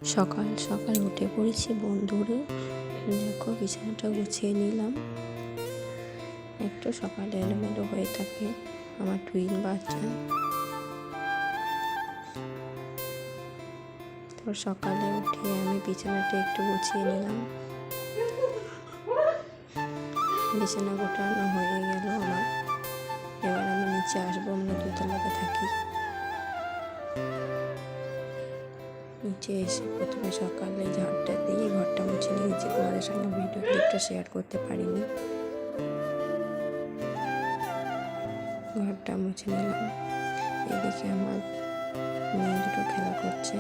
সকাল সকাল উঠে পড়েছি বন্ধুরে। দেখো বিছানাটা গুছিয়ে নিলাম। একটু সকালে এলোমেলো হয়ে থাকে আমার টুইন বাচ্চা। তো সকালে উঠে আমি বিছানাটা একটু গুছিয়ে নিলাম। বিছানা গোটানো হয়ে গেল আমার। এবার আমি নিচে আসবো, আমরা দোতলাতে থাকি। নিচে এসে প্রথমে সকালে ঝাড়টা দিয়ে ঘরটা মুছে নিয়েছি। তোমাদের সঙ্গে ভিডিও ক্লিপটা শেয়ার করতে পারিনি। ঘরটা মুছে নিলাম। এদিকে আমার মেয়ে দুটো খেলা করছে,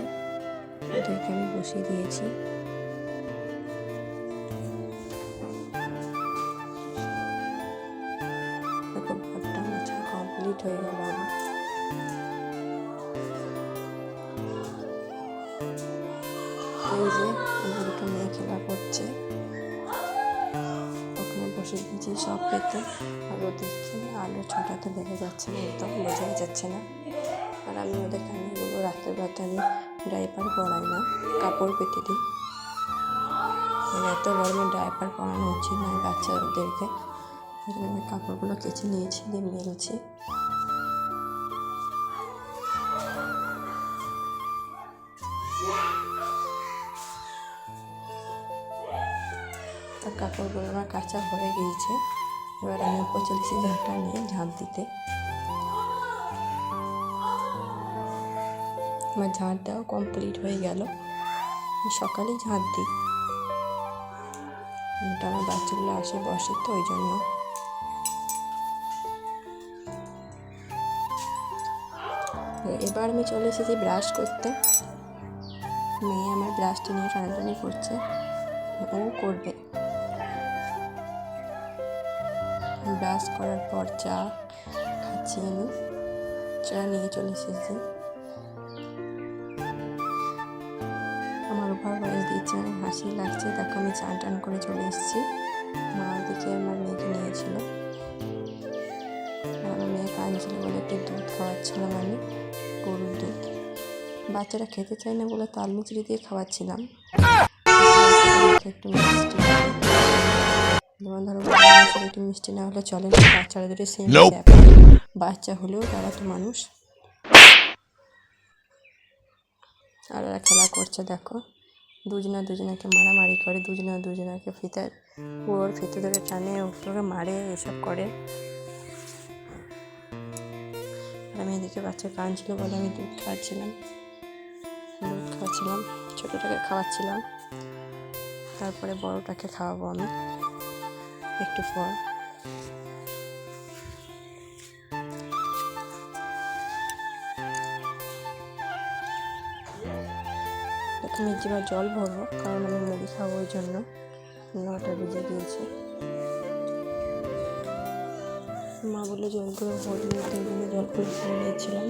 ওদেরকে আমি বসিয়ে দিয়েছি। দেখো ঘরটা মোছা কমপ্লিট হয়ে গেল আমার। এই যে আমার দুটো মেয়ে খেলা করছে, ওখানে বসে দিয়েছি সব পেতে। আর ওদেরকে আলোর ছোটাতে দেখা যাচ্ছে না, একদম বোঝাই যাচ্ছে না। আর আমি ওদের কানেগুলো রাতের রাতে আমি ডাইপার পরাই না, কাপড় পেতে দিই। মানে এত গরমে ডাইপার পরানো উচিত নয় বাচ্চাদেরকে। আমি কাপড়গুলো কেচে নিয়েছি, দিয়ে মেলছি। আর কাপড়গুলো আমার কাঁচা হয়ে গিয়েছে। এবার আমি উপর চলেছি ঝাঁটটা নিয়ে ঝাঁট দিতে। আমার ঝাঁটটাও কমপ্লিট হয়ে গেল। সকালেই ঝাঁট দিই, আমার বাচ্চাগুলো আসে বসে তো ওই জন্য। এবার আমি চলে এসেছি ব্রাশ করতে। মেয়ে আমার ব্রাশটি নিয়ে টানাটানি করছে, ও করবে। ব্রাশ করার পর চা খাচ্ছি আমি। চা নিয়ে চলে এসেছি। আমার উপর বয়স দিচ্ছে, অনেক হাসি লাগছে। দেখো আমি চান টান করে চলে এসেছি। মা দিকে আমার মেয়েকে নিয়েছিল, আমার মেয়ে কাঁদছিল বলে একটু দুধ খাওয়াচ্ছিলাম আমি, গরুর দুধ। বাচ্চারা খেতে চায় না বলে তাল মিচড়ি দিয়ে খাওয়াচ্ছিলাম। একটু মিষ্টি, যেমন ধরো একটু মিষ্টি না হলে চলে না। বাচ্চারা দুটো সেম বাচ্চা হলেও তারা তো মানুষ। আর ওরা খেলা করছে দেখো, দুজনাকে মারামারি করে, দুজনাকে ওর ফিতে ধরে টানে, ওকে মারে, এসব করে। আমি এদিকে বাচ্চা কাঁদছিল বলে আমি দুধ খাওয়াচ্ছিলাম, ছোটোটাকে খাওয়াচ্ছিলাম। তারপরে বড়টাকে খাওয়াবো আমি একটু পর। আমি যেবার জল ভরবো, কারণ আমি মুড়ি খাবো, ওই জন্য 9টা বেজে গিয়েছে। মা বলে জলগুলো ভরবো, তাই জন্য জলগুলো ভরে নিয়েছিলাম।